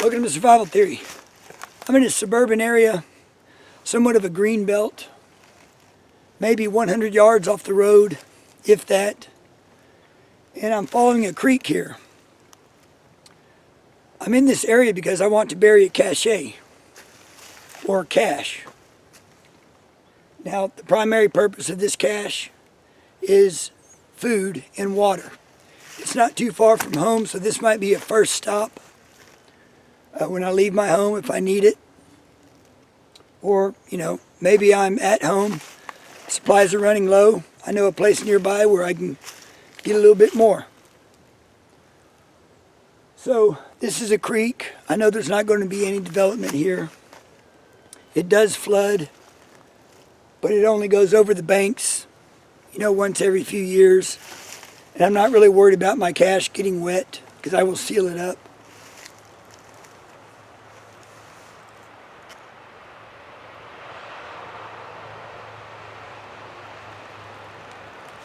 Welcome to Survival Theory. I'm in a suburban area, somewhat of a green belt, maybe 100 yards off the road, if that, and I'm following a creek here. I'm in this area because I want to bury a cache, or cache. Now, the primary purpose of this cache is food and water. It's not too far from home, so this might be a first stop when I leave my home if I need it. Or, maybe I'm at home, supplies are running low. I know a place nearby where I can get a little bit more. So, this is a creek. I know there's not going to be any development here. It does flood, but it only goes over the banks, once every few years. And I'm not really worried about my cache getting wet because I will seal it up.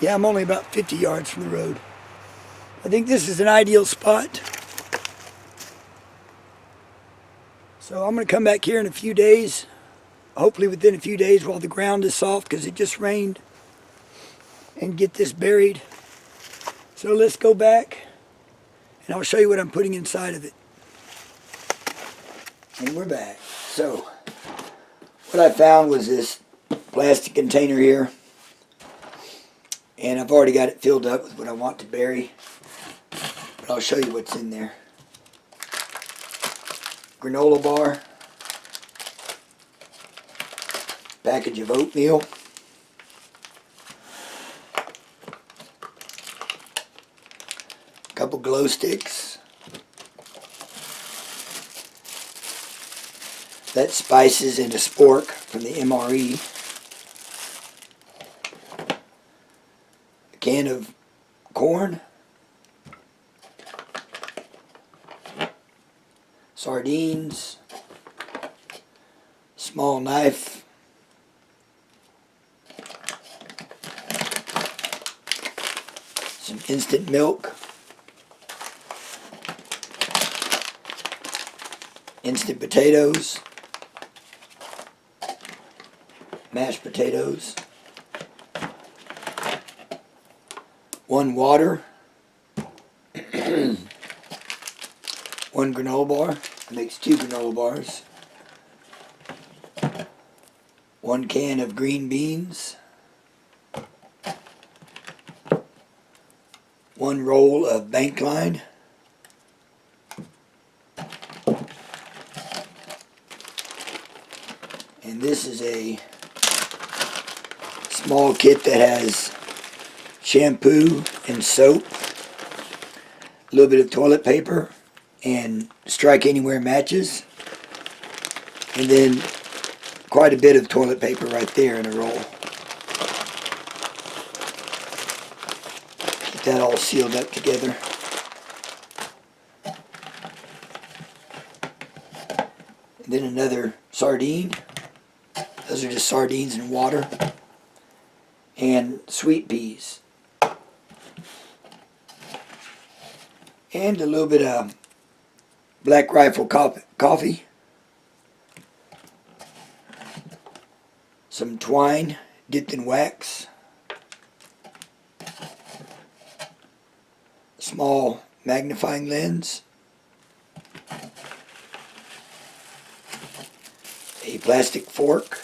Yeah, I'm only about 50 yards from the road. I think this is an ideal spot. So I'm going to come back here in a few days, hopefully within a few days while the ground is soft because it just rained, and get this buried. So let's go back and I'll show you what I'm putting inside of it. And we're back. So what I found was this plastic container here. And I've already got it filled up with what I want to bury. But I'll show you what's in there. Granola bar. Package of oatmeal. Couple glow sticks. That's spices and a spork from the MRE. Can of corn, sardines, small knife, some instant milk, instant potatoes, mashed potatoes, one water, one granola bar, it makes 2 granola bars, 1 can of green beans, 1 roll of bank line, and this is a small kit that has shampoo and soap, a little bit of toilet paper, and strike anywhere matches, and then quite a bit of toilet paper right there in a roll. Get that all sealed up together. And then another sardine. Those are just sardines and water. And sweet peas. And a little bit of Black Rifle coffee. Some twine dipped in wax. A small magnifying lens. A plastic fork.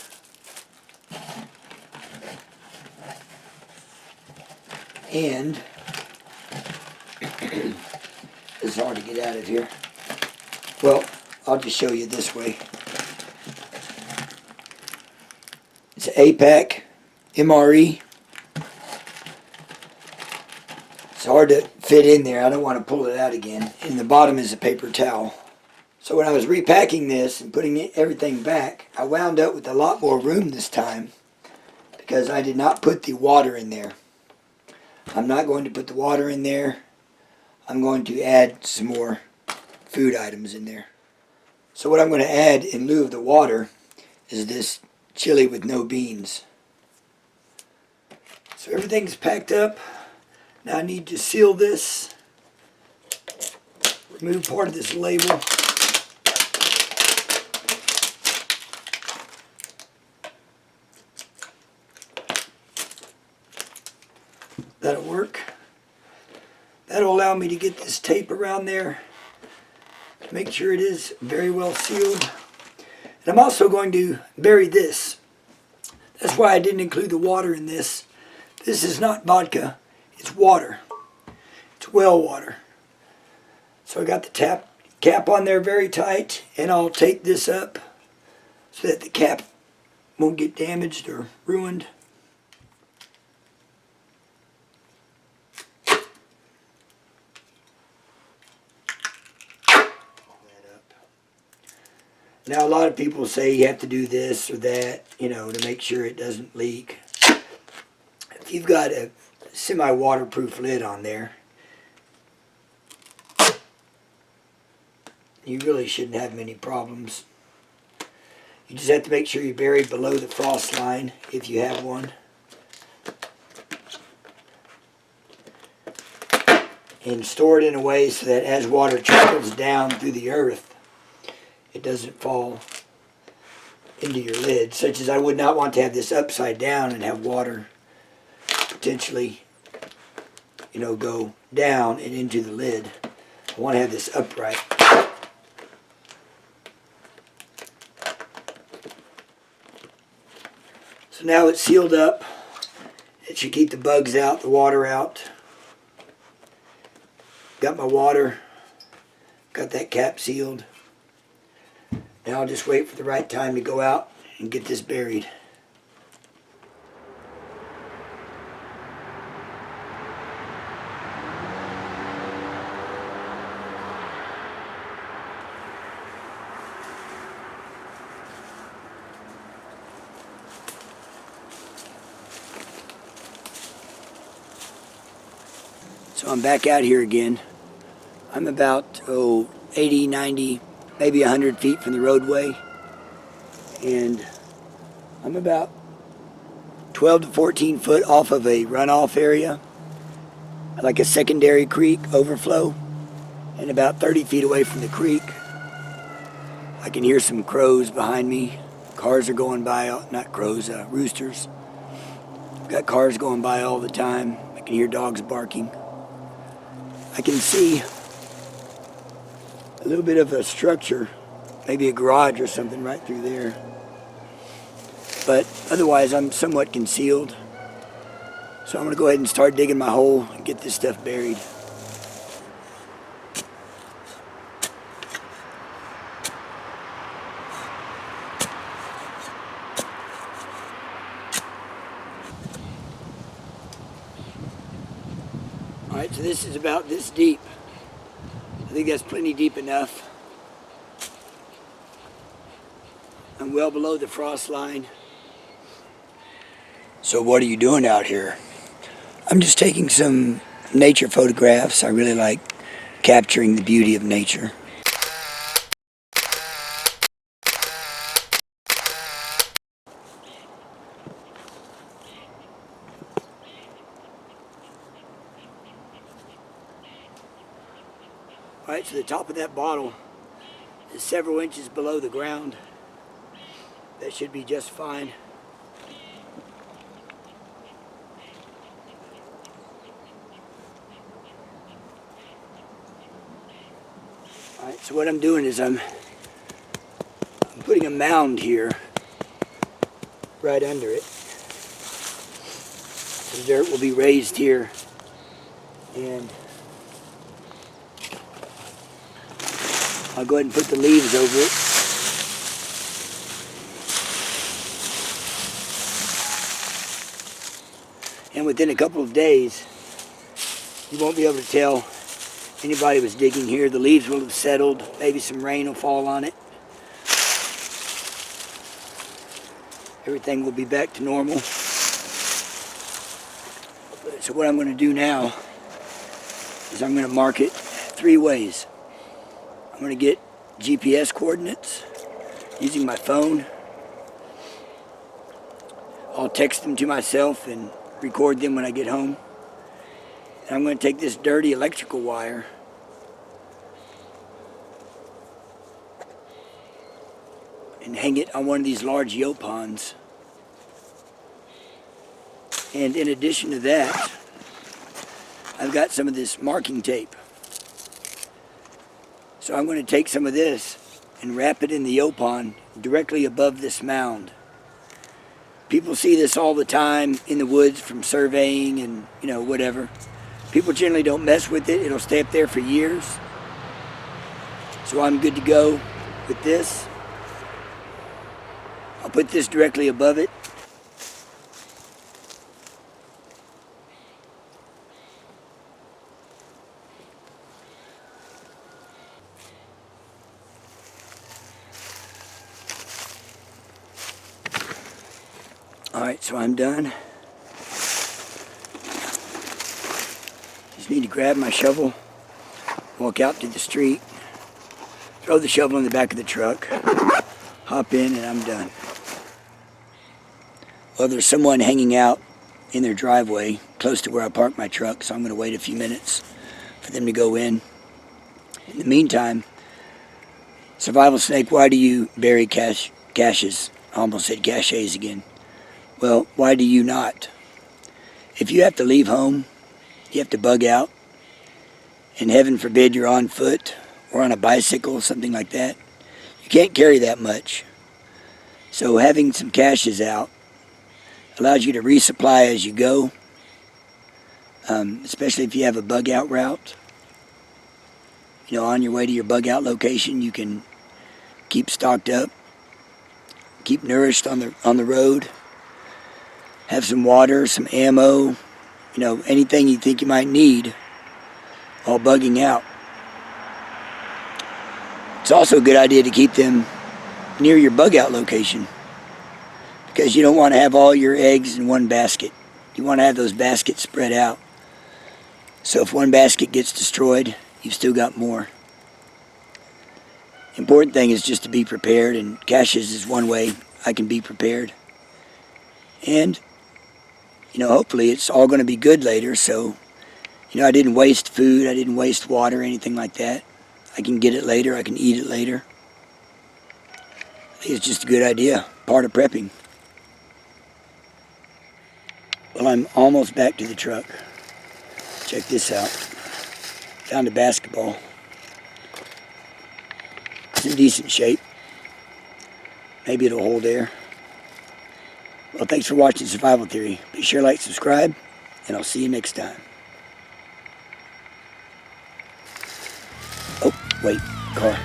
And it's hard to get out of here. Well, I'll just show you this way. It's an APAC MRE. It's hard to fit in there. I don't want to pull it out again. And the bottom is a paper towel. So when I was repacking this and putting everything back, I wound up with a lot more room this time because I did not put the water in there. I'm not going to put the water in there. I'm going to add some more food items in there. So what I'm going to add in lieu of the water is this chili with no beans. So everything's packed up. Now I need to seal this, remove part of this label. that'll work. That'll allow me to get this tape around there to make sure it is very well sealed. And I'm also going to bury this. That's why I didn't include the water in this. This is not vodka, it's water. It's well water. So I got the cap on there very tight, and I'll tape this up so that the cap won't get damaged or ruined. Now a lot of people say you have to do this or that, you know, to make sure it doesn't leak. If you've got a semi-waterproof lid on there, you really shouldn't have many problems. You just have to make sure you're buried below the frost line if you have one. And store it in a way so that as water trickles down through the earth, it doesn't fall into your lid, such as I would not want to have this upside down and have water potentially, you know, go down and into the lid. I want to have this upright. So now it's sealed up. It should keep the bugs out, the water out. Got my water, got that cap sealed. Now I'll just wait for the right time to go out and get this buried. So I'm back out here again. I'm about 80, 90, maybe 100 feet from the roadway, and I'm about 12 to 14 foot off of a runoff area, like a secondary creek overflow, and about 30 feet away from the creek. I can hear some crows behind me. Cars are going by, not crows, roosters. I've got cars going by all the time. I can hear dogs barking. I can see a little bit of a structure, maybe a garage or something right through there. But otherwise I'm somewhat concealed. So I'm going to go ahead and start digging my hole and get this stuff buried. Alright, so this is about this deep. I think that's plenty deep enough. I'm well below the frost line. So what are you doing out here? I'm just taking some nature photographs. I really like capturing the beauty of nature. Alright, so the top of that bottle is several inches below the ground. That should be just fine. Alright, so what I'm doing is I'm putting a mound here right under it. The dirt will be raised here, and I'll go ahead and put the leaves over it. And within a couple of days, you won't be able to tell anybody was digging here. The leaves will have settled. Maybe some rain will fall on it. Everything will be back to normal. So what I'm going to do now is I'm going to mark it 3 ways. I'm going to get GPS coordinates using my phone. I'll text them to myself and record them when I get home. And I'm going to take this dirty electrical wire and hang it on one of these large yopons. And in addition to that, I've got some of this marking tape. So I'm going to take some of this and wrap it in the opon directly above this mound. People see this all the time in the woods from surveying and, whatever. People generally don't mess with it. It'll stay up there for years. So I'm good to go with this. I'll put this directly above it. Alright, so I'm done. Just need to grab my shovel, walk out to the street, throw the shovel in the back of the truck, hop in, and I'm done. Well, there's someone hanging out in their driveway close to where I parked my truck, so I'm going to wait a few minutes for them to go in. In the meantime, Survival Snake, why do you bury caches? I almost said caches again. Well, why do you not? If you have to leave home, you have to bug out, and heaven forbid you're on foot or on a bicycle, something like that, you can't carry that much. So having some caches out allows you to resupply as you go, especially if you have a bug out route. On your way to your bug out location, you can keep stocked up, keep nourished on the road. Have some water, some ammo, anything you think you might need while bugging out. It's also a good idea to keep them near your bug out location because you don't want to have all your eggs in one basket. You want to have those baskets spread out. So if one basket gets destroyed, you've still got more. Important thing is just to be prepared, and caches is one way I can be prepared. And hopefully it's all going to be good later, so, I didn't waste food, I didn't waste water, anything like that. I can get it later, I can eat it later. I think it's just a good idea, part of prepping. Well, I'm almost back to the truck. Check this out. Found a basketball. It's in decent shape. Maybe it'll hold air. Well, thanks for watching Survival Theory. Be sure to like, subscribe, and I'll see you next time. Oh, wait, car.